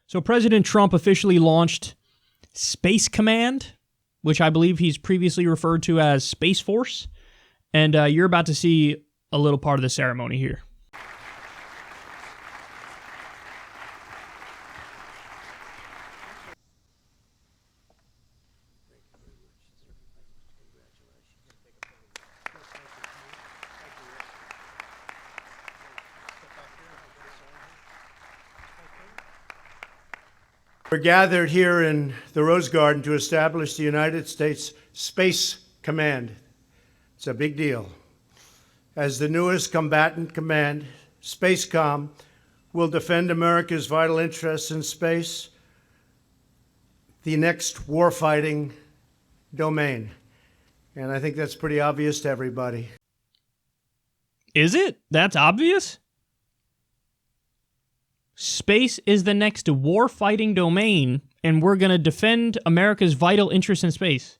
So President Trump officially launched Space Command, which I believe he's previously referred to as Space Force. And you're about to see a little part of the ceremony here. We're gathered here in the Rose Garden to establish the United States Space Command. It's a big deal. As the newest combatant command, SpaceCom will defend America's vital interests in space, the next warfighting domain. And I think that's pretty obvious to everybody. Is it? That's obvious? Space is the next war-fighting domain, and we're going to defend America's vital interests in space.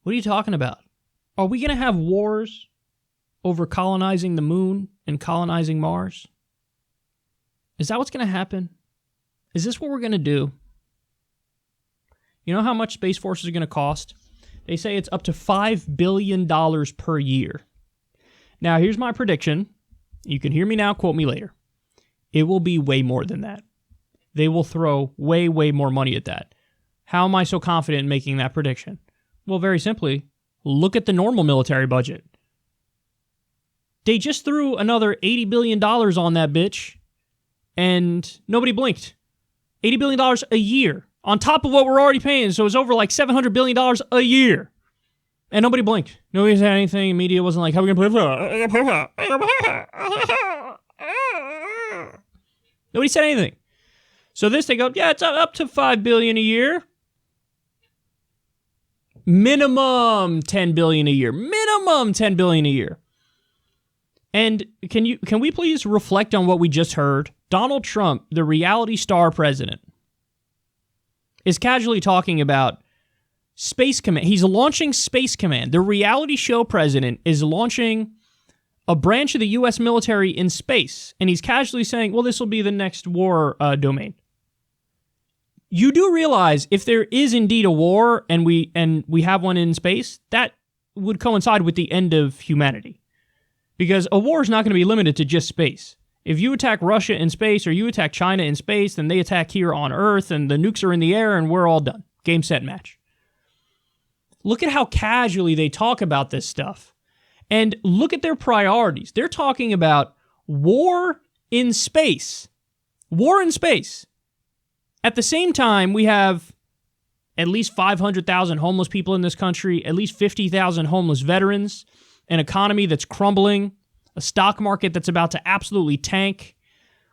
What are you talking about? Are we going to have wars over colonizing the moon and colonizing Mars? Is that what's going to happen? Is this what we're going to do? You know how much Space Force is going to cost? They say it's up to $5 billion per year. Now, here's my prediction. You can hear me now, quote me later. It will be way more than that. They will throw way, way more money at that. How am I so confident in making that prediction? Well, very simply, look at the normal military budget. They just threw another $80 billion on that bitch, and nobody blinked. $80 billion a year, on top of what we're already paying, so it's over like $700 billion a year. And nobody blinked. Nobody said anything. The media wasn't like, how are we going to pay for that? Nobody said anything. So this, they go, yeah, it's up to $5 billion a year. Minimum $10 billion a year. Minimum $10 billion a year. And can we please reflect on what we just heard? Donald Trump, the reality star president, is casually talking about Space Command. He's launching Space Command. The reality show president is launching a branch of the U.S. military in space, and he's casually saying, well, this will be the next war domain. You do realize if there is indeed a war and we have one in space, that would coincide with the end of humanity. Because a war is not going to be limited to just space. If you attack Russia in space or you attack China in space, then they attack here on Earth and the nukes are in the air and we're all done. Game, set, match. Look at how casually they talk about this stuff. And look at their priorities. They're talking about war in space. War in space. At the same time, we have at least 500,000 homeless people in this country, at least 50,000 homeless veterans, an economy that's crumbling, a stock market that's about to absolutely tank,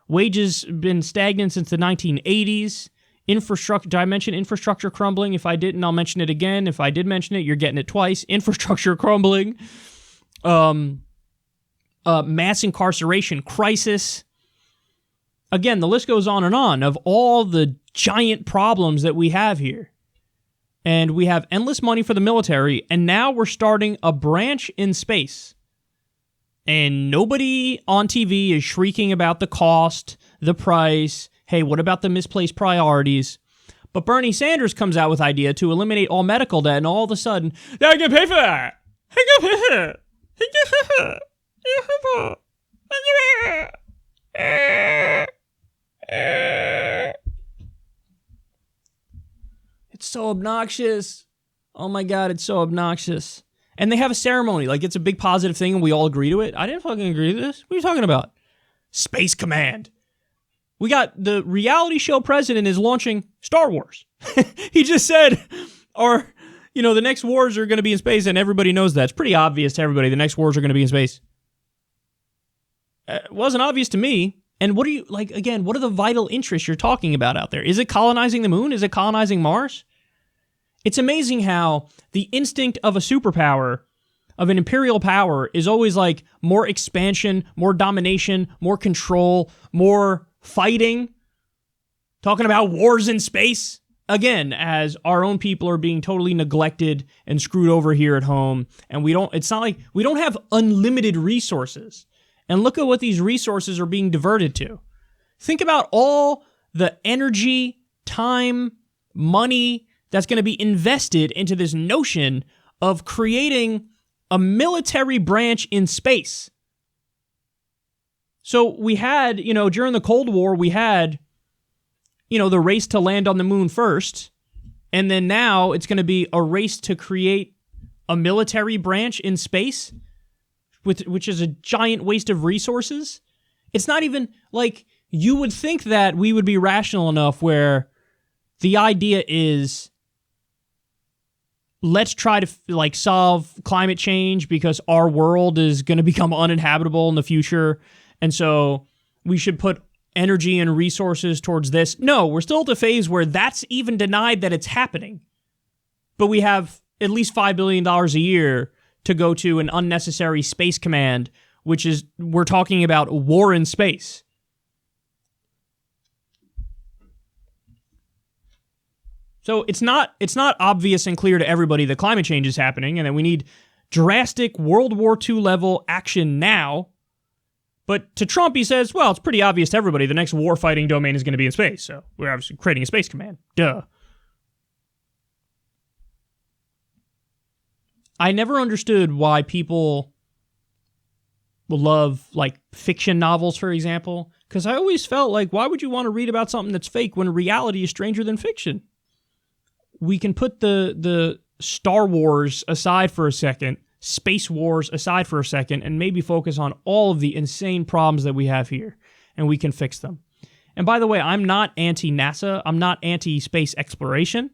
wages been stagnant since the 1980s, infrastructure. Did I mention infrastructure crumbling? If I didn't, I'll mention it again. If I did mention it, you're getting it twice. Infrastructure crumbling. Mass incarceration crisis. Again, the list goes on of all the giant problems that we have here. And we have endless money for the military, and now we're starting a branch in space. And nobody on TV is shrieking about the cost, the price. Hey, what about the misplaced priorities? But Bernie Sanders comes out with the idea to eliminate all medical debt, and all of a sudden, I can pay for that. I can pay for that. It's so obnoxious. Oh my God, it's so obnoxious. And they have a ceremony, like it's a big positive thing and we all agree to it. I didn't fucking agree to this. What are you talking about? Space Command. We got the reality show president is launching Star Wars. He just said, the next wars are going to be in space, and everybody knows that. It's pretty obvious to everybody the next wars are going to be in space. It wasn't obvious to me. And what are the vital interests you're talking about out there? Is it colonizing the moon? Is it colonizing Mars? It's amazing how the instinct of a superpower, of an imperial power, is always like more expansion, more domination, more control, more fighting. Talking about wars in space. Again, as our own people are being totally neglected and screwed over here at home, and it's not like we don't have unlimited resources. And look at what these resources are being diverted to. Think about all the energy, time, money that's going to be invested into this notion of creating a military branch in space. So we had, during the Cold War, we had, the race to land on the moon first. And then now it's going to be a race to create a military branch in space, which is a giant waste of resources. It's not even like you would think that we would be rational enough where the idea is let's try to solve climate change because our world is going to become uninhabitable in the future. And so we should put energy and resources towards this. No, we're still at the phase where that's even denied that it's happening. But we have at least $5 billion a year to go to an unnecessary space command, which is, we're talking about war in space. So it's not obvious and clear to everybody that climate change is happening and that we need drastic World War II level action now. But to Trump, he says, well, it's pretty obvious to everybody the next war-fighting domain is going to be in space, so we're obviously creating a space command. Duh. I never understood why people love, fiction novels, for example, because I always felt like, why would you want to read about something that's fake when reality is stranger than fiction? We can put the Star Wars aside for a second, Space Wars aside for a second, and maybe focus on all of the insane problems that we have here, and we can fix them. And by the way, I'm not anti-NASA, I'm not anti-space exploration,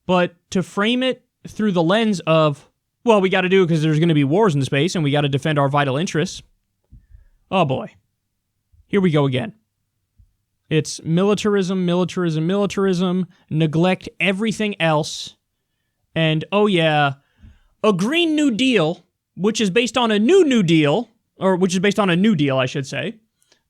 but to frame it through the lens of, well, we got to do it because there's going to be wars in space, and we got to defend our vital interests. Oh boy. Here we go again. It's militarism, militarism, militarism, neglect everything else, and oh yeah, a Green New Deal, which is based on a New Deal, or which is based on a New Deal, I should say.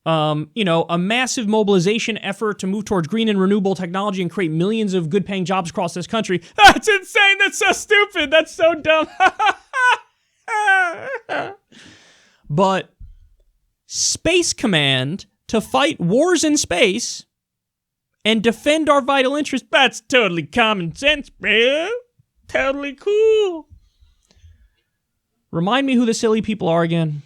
A massive mobilization effort to move towards green and renewable technology and create millions of good-paying jobs across this country. That's insane. That's so stupid. That's so dumb. But Space Command to fight wars in space and defend our vital interests, that's totally common sense, bro. Totally cool. Remind me who the silly people are again.